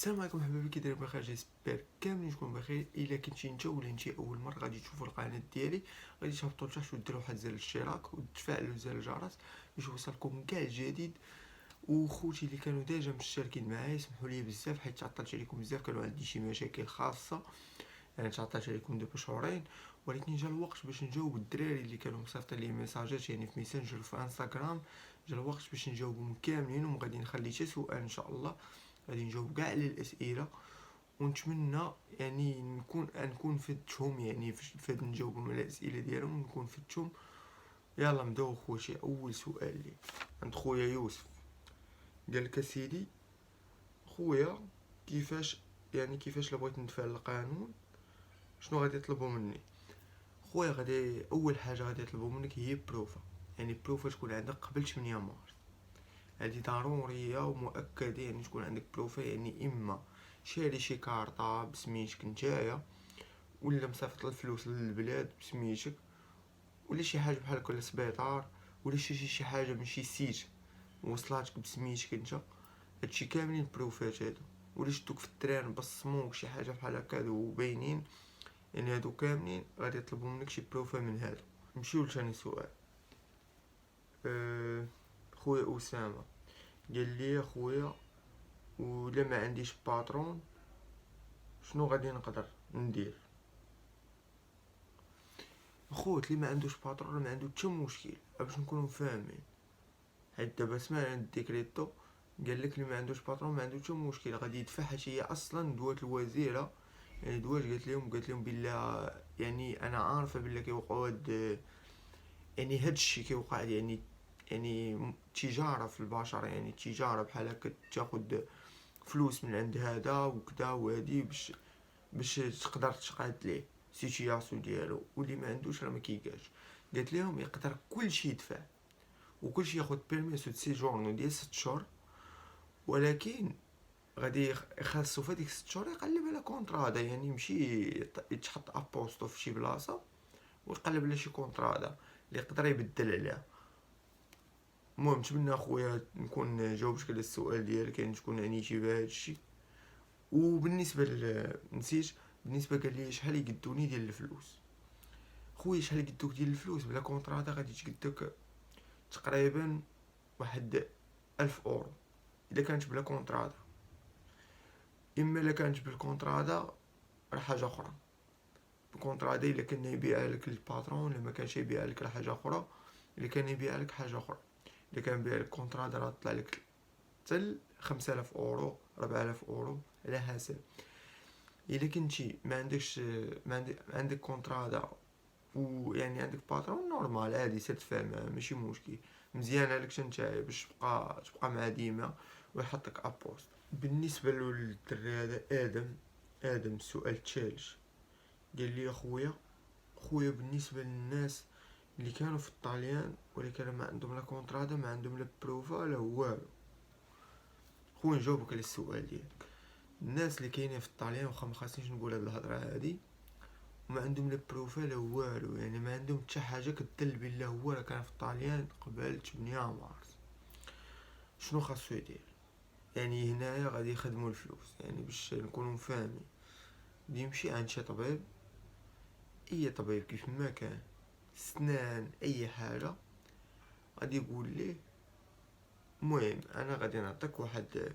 السلام عليكم حبايبي، كي دايرين بخير؟ جيسبر كاملين تكونوا بخير. الا كنتي نتا ولا نتي اول مره غادي تشوفوا القناه ديالي، غادي تهبطوا لتحت وديروا واحد زر الاشتراك وتفعلوا زر الجرس باش يوصلكم كاع الجديد. وخوتي اللي كانوا ديجا مشتركين معايا سمحوا لي بزاف حيت تعطلت عليكم بزاف، كانوا عندي شي مشاكل خاصه، يعني تعطلت عليكم دابا شهرين. ولكن جا الوقت باش نجاوب الدراري اللي كانوا مصيفطين لي ميساجات يعني في ميسنجر في انستغرام. جا الوقت باش نجاوبهم كاملين، وغادي نخلي حتى سؤال ان شاء الله، غادي نجاوب كاع على الاسئله. ونتمنى يعني نكون فدتهم، يعني فاد نجاوبهم على الاسئله ديالهم نكون فدتهم. يلا نبداو خوتي. اول سؤال لي عند خويا يوسف، قال لك سيدي خويا، كيفاش لا بغيت نتفعل القانون شنو غادي يطلبوا مني؟ خويا غادي اول حاجه غادي يطلبوا منك هي بروفا، يعني بروفا تكون عندك قبل 8 مارس. هذه ضروريه ومؤكده، يعني تكون عندك بروفا، يعني اما شاري شي كارطه بسميتك نتايا، ولا مصيفط الفلوس للبلاد بسميتك، ولا شي حاجه بحال هكا للسبيطار، ولا شي حاجه من شي سيت وصلاتك بسميتك انت. هادشي كاملين بروفات هادو، ولا شدوك في التران بصموك شي حاجه بحال هكا وباينين، يعني هادو كاملين غادي يطلبوا منك شي بروفا من هادو. نمشيو لثاني سؤال. خويا اسامه قال لي خويا، ولا ما عنديش باترون شنو غادي نقدر ندير؟ خوت اللي ما عندوش باترون ما عنده حتى مشكل، باش نكونوا فاهمين. حيت دابا سمعنا الديكريتو قال لك اللي ما عندوش باترون ما عنده حتى مشكل، غادي يدفع، حيت هي اصلا دوات الوزيره، يعني دوات قالت لهم بلا، يعني انا عارفه بلا كيوقعوا يعني هادشي كيوقع، يعني تجاره في البشر، يعني تجاره بحال هكا تاخد فلوس من عند هذا وكذا وهادي باش تقدر تقاد ليه سيتياسيون ديالو، واللي ما عندوش راه ما كيلقاش. قالت لهم يقدر كلشي يدفع وكلشي ياخد بيرميسو دو سيجورنو ديال 6 شهور، ولكن غادي يخلصو في هاديك 6 شهور يقلب على كونطرادا، يعني يمشي يتحط ابوستو في شي بلاصه ويقلب على شي كونطرادا اللي يقدر يبدل عليها. المهم نتمنى اخويا نكون جاوبتك على السؤال ديالك، يعني تكون عنيتي بهذا الشيء. وبالنسبه نسيت، بالنسبه قال لي شحال يقدوني ديال الفلوس. خويا شحال يقدوك ديال الفلوس بلا كونطرادا غادي تقدك تقريبا واحد 1000 اورو اذا كانت بلا كونطرادا. اما الا كانت بالكونطرادا راه حاجه اخرى، الكونطرادا الا كان يبيعها لك الباترون، الا ما كانش يبيعها لك راه حاجه اخرى، الا كان يبيعها لك حاجه اخرى. الا كان يبيع لك كونطرادا راه طلع لك حتى 5000 اورو 4000 اورو على حسب. الا كنتي ما عندكش عندك كونطرادا ويعني عندك باترون نورمال عادي سير تفاهم ماشي مشكل، مزيان عليك حتى نتايا باش تبقى مع ديما ويحطك ابوست. بالنسبه للدري هذا ادم السؤال الثالث قال لي خويا بالنسبه للناس اللي كانوا في الطاليان ولكن ما عندهم لا كونطرادا، ما عندهم لا بروفا لا والو. خويا نجاوبك على السؤال ديالك. الناس اللي كاينين في الطاليان، واخا ما خاصنيش نقول هاد الهضره هادي، وما عندهم لا بروفا لا والو، يعني ما عندهم حتى حاجه كدل بلا هو راه كان في الطاليان قبل 8 مارس، شنو خاصو يدير؟ يعني هنايا غادي يخدموا الفلوس، يعني باش نكونوا فاهمين، يمشي عند شي طبيب، اي طبيب كيف ما كان، سنان اي حاجه، غادي يقول ليه المهم انا غادي نعطيك واحد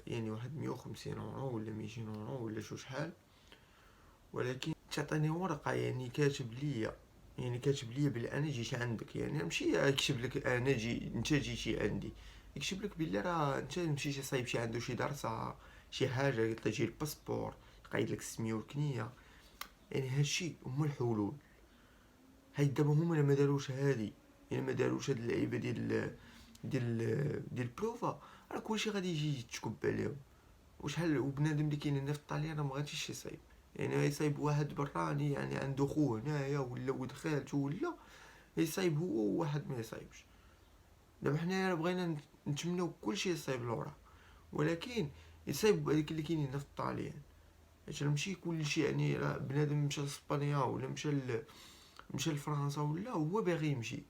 150 اورو ولا 200 اورو ولا شو شحال، ولكن تعطيني ورقه يعني كاتب ليا بلي انا جيت عندك، يعني ماشي يكتب لك انا انت جيتي عندي، يكتب لك بلي راه انت مشيتي صايبتي عنده شي درسه شي حاجه، قلت جي الباسبور، قايد لك السميه والكنيه. يعني هادشي هما الحلول. هاي دابا هما ما داروش هادي، يعني ما داروش هاد اللعيبه ديال البروفا، راه كلشي غادي يجي يتشكب عليهم. وشحال وبنادم اللي كاين هنا في الطاليان راه مغاديش يصايب، يعني غيصايب واحد براني يعني عنده خوه هنايا ولا ولد خالته، ولا يصايب هو وواحد ما يصايبش. دابا حنايا بغينا نتمناو كلشي يصايب لورا، ولكن يصايب هذيك اللي كاينين هنا في الطاليان، حيت ماشي كلشي، يعني راه بنادم مشى لاسبانيا ولا مشى لفرنسا ولا هو باغي يمشي،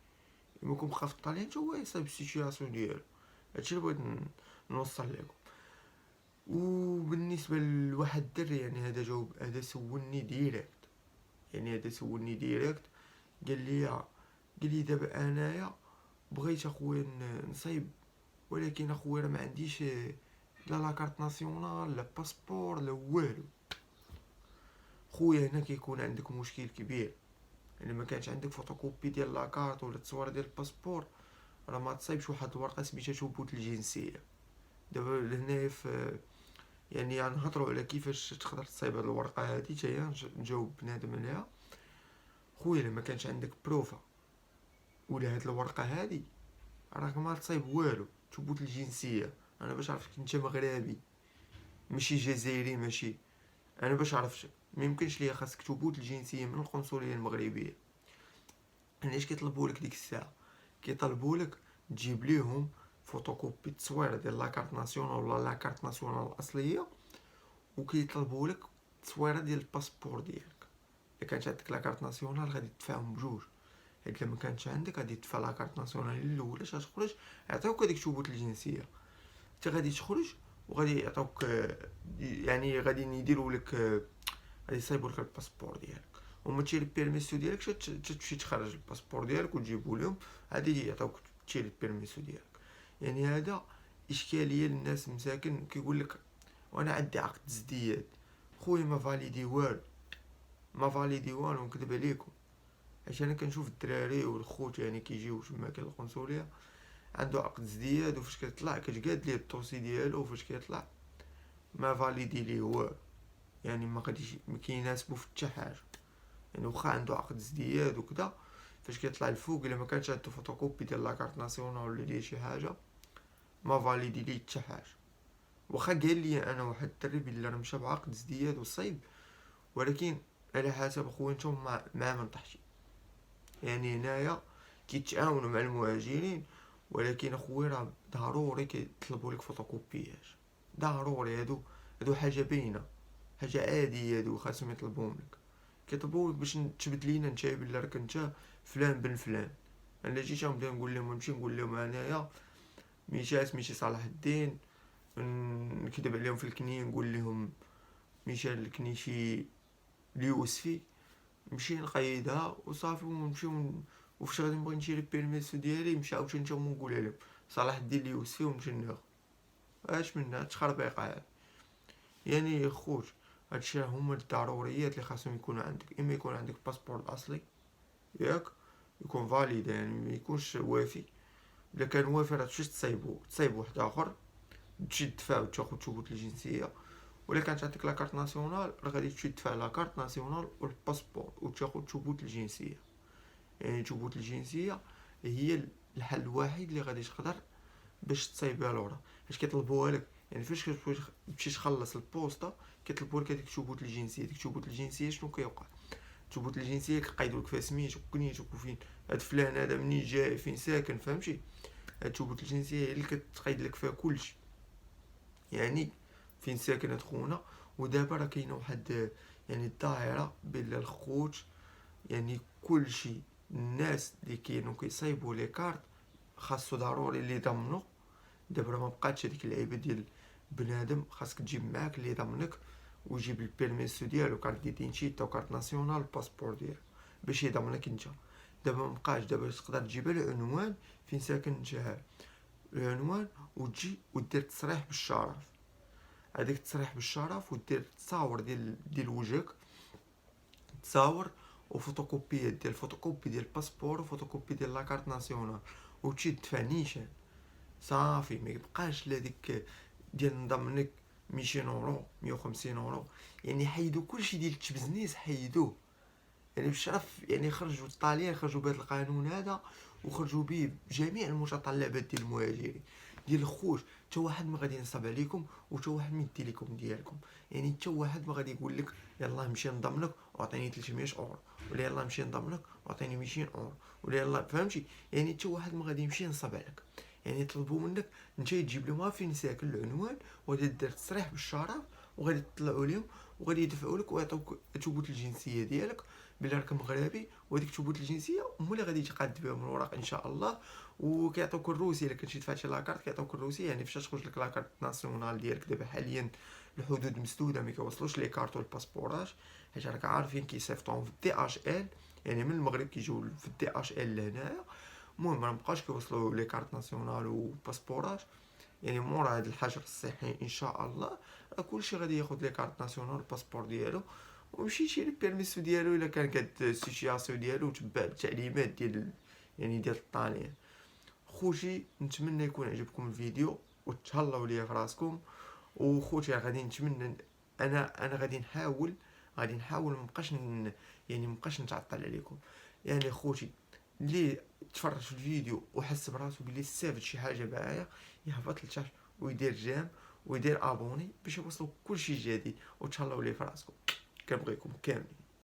يكون بقى في الطاليان حتى هو يصايب السيتوياسيون ديالو. هادشي اللي بغيت نوصل لكم. بالنسبه لواحد الدري يعني هذا جاوب، هذا سولني ديريكت، يعني هذا سولني ديريكت قال لي دابا انايا بغيت اخويا نصايب، ولكن اخويا راه ما عنديش لا لاكارت ناسيونال لا باسبور لا والو. خويا هنا كيكون عندك مشكل كبير، يعني ما كانش عندك فوتوكوبي ديال لاكارت ولا تصوير ديال الباسبور، راه ما تصايبش واحد الورقه سميتها ثبوت الجنسيه. دابا لهنايا يعني نهضروا على كيفاش تقدر تصايب هاد الورقه هادي، حتى هي نجاوب بنادم عليها. خويا الا ما كانش عندك بروفا ولا هاد الورقه هادي، راك ما تصايب والو. ثبوت الجنسيه، انا باش عرفتك انت مغربي ماشي جزائري ماشي، انا باش عرفتك ما يمكنش ليا خاصك ثبوت الجنسيه من القنصليه المغربيه. علاش كيطلبوا لك ديك الساعه؟ كيطلبوا لك تجيب ليهم فوتوكوبي تصوير ديال لاكارت ناسيونال ولا لاكارت ناسيونال الاصليه، وكيطلبوا لك تصويره ديال الباسبور ديالك. الا كانت عندك لاكارت ناسيونال غادي تدفعهم بجوج، حيت الا ما كانتش عندك غادي تدفع لاكارت ناسيونال الاولى اش غتخرج يعطيوك هذيك ثبوت الجنسيه. انت غادي تخرج وغادي يعطوك يعني غادي يديروا لك غادي يصايبوا لك الباسبور ديالك، وما تشري البيرميسيو ديالك تمشي تخرج الباسبور ديالك وتجيبو لهم عادي يعطوك تشري البيرميسيو ديالك. يعني هذا اشكاليه للناس مساكن كيقول لك وانا عندي عقد ازدياد. خويا ما فاليدي والو، ما فاليدي والو، نكذب عليكم. حيت انا كنشوف الدراري والخوت يعني كيجيو تما كاين القنصليه عنده عقد ازدياد، وفاش كيطلع كتقاد ليه الطوسي ديالو، وفاش كيطلع ما فاليدي ليه والو، يعني ما غاديش ما كيناسبو في حتى حاجه. يعني واخا عنده عقد ازدياد وكذا، فاش كيطلع الفوق الا ما كانش عنده فوتوكوبي ديال لاكارت ناسيونال ولا ديال شي حاجه ما فاليدي ليه حتى حاجه. واخا قال لي انا واحد الدري بلي راه مشى بعقد ازدياد وصيب، ولكن على حسب خويا نتوما مع من طحتي. يعني هنايا كيتعاونوا مع المهاجرين، ولكن اخويا راه ضروري كيطلبوا لك فوتوكوبيات، ضروري. هادو حاجه باينه، حاجه عاديه، هادو خاصهم يطلبوهم لك. كيطلبوا لك باش تثبت لينا نتا بلي راك انت فلان بن فلان. انا جيت نبدا نقول لهم نمشي نقول لهم انايا ميشا سميتي صلاح الدين، نكذب عليهم في الكنيه نقول لهم ميشا الكنيشي اليوسفي، نمشي نقيدها وصافي ونمشي وفاش غادي نبغي نشري البيرميسو ديالي نمشي عاوتاني حتى هما نقولها لهم صلاح الدين اليوسفي ونمشي ناخذ. اش منها تخربيقه هاد؟ يعني خوت هادشي هما الضروريات اللي خاصهم يكونوا عندك. اما يكون عندك الباسبور الاصلي ياك يكون فاليد، يعني ما يكونش وافي. الا كان وافي راه تمشي تصايب واحد اخر، تمشي تدفع وتاخد ثبوت الجنسيه. ولا كانت عندك لاكارت ناسيونال راه غادي تمشي تدفع لاكارت ناسيونال والباسبور وتاخد ثبوت الجنسيه. يعني ثبوت الجنسيه هي الحل الوحيد اللي غادي تقدر باش تصايبها لورا، حيت كيطلبوها لك. يعني فاش كتمشي تخلص البوسطه كيطلبوا لك هذيك ثبوت الجنسيه. ديك ثبوت الجنسيه شنو كيوقع؟ ثبوت الجنسيه كيقيدوا لك فيها سميتك وكنيتك وفين هاد فلان هذا منين جاي فين ساكن، فهمتي؟ هاد ثبوت الجنسيه هي اللي كتقيد لك فيها كلشي، يعني فين ساكن هاد خونا. ودابا راه كاينه واحد يعني الظاهره بين الخوت، يعني كلشي الناس اللي كانوا كيصايبوا لي كارت خاصو ضروري اللي ضمنو. دابا راه مبقاتش هاديك اللعيبه ديال بنادم خاصك تجيب معاك اللي ضمنك ويجيب البيرميسو ديالو، كارت ديدنتيتي وكارت ناسيونال باسبور ديالو باش يضمنك انت. دابا مبقاش، دابا تقدر تجيب العنوان فين ساكن انت، العنوان وتجي ودير تصريح بالشرف. هذاك التصريح بالشرف ودير تصاور ديال وجهك، تصاور وفوتوكوبيات ديال فوتوكوبي ديال الباسبور وفوتوكوبي ديال لاكارت ناسيونال، وتمشي تدفع نيشان صافي. ما يبقاش لا ديك ديال نضمنك 200 اورو 150 اورو. يعني حيدو كلشي ديال التبزنيس حيدوه. يعني بالشرف يعني خرجوا الطاليان خرجوا بهذا القانون هذا، وخرجوا به بجميع المتطلبات ديال المهاجرين ديال الخوت. حتى واحد ما غادي ينصب عليكم وحتى واحد ما يدي لكم ديالكم. يعني حتى واحد ما غادي يقول لك يلاه نمشي نضمنك وعطيني 300 اورو، ولا يلاه نمشي نضمنك وعطيني 200 اورو، ولا يلاه فهمتي. يعني حتى واحد ما غادي يمشي ينصب عليك. يعني يطلبوا منك انت تجيب لهم فين ساكن العنوان، وغادي دير تصريح بالشرف، وغادي تطلعوا لهم وغادي يدفعوا لك ويعطوك ثبوت الجنسيه ديالك بلي راك مغربي، وهذيك ثبوت الجنسيه هما اللي غادي يتقاد بهم الوراق ان شاء الله. وكيعطوك الروسي الا كنتي دفعتي لاكارت، كيعطوك الروسي يعني فاش تخرج لك لاكارت ناسيونال ديالك. دابا حاليا الحدود مسدوده، ما كيوصلوش لي كارت والباسبوراج، حيت راك عارفين كيصيفطوهم في الدي اش ال، يعني من المغرب كيجيو في الدي اش ال لهنايا. المهم ما بقاوش كيوصلوا لي كارت ناسيونال وباسبوراج. يعني مورا هاد الحجر الصحي ان شاء الله راه كلشي غادي ياخذ لي كارت ناسيونال الباسبور ديالو، ويمشي يشري البيرميسو ديالو الا كان كاد السيتياسيون ديالو وتبع التعليمات ديال يعني ديال الطاليان. خوتي نتمنى يكون عجبكم الفيديو وتهلاو ليا في راسكم. وخوتي غادي نتمنى، انا غادي نحاول يعني مبقاش نتعطل عليكم. يعني خوتي اللي تفرج في الفيديو وحس براسو بلي استفاد شي حاجه معايا، يهبط لتحت ويدير جيم ويدير ابوني باش يوصلوا كلشي جديد. وتهلاو لي في راسكم، كنبغيكم كاملين.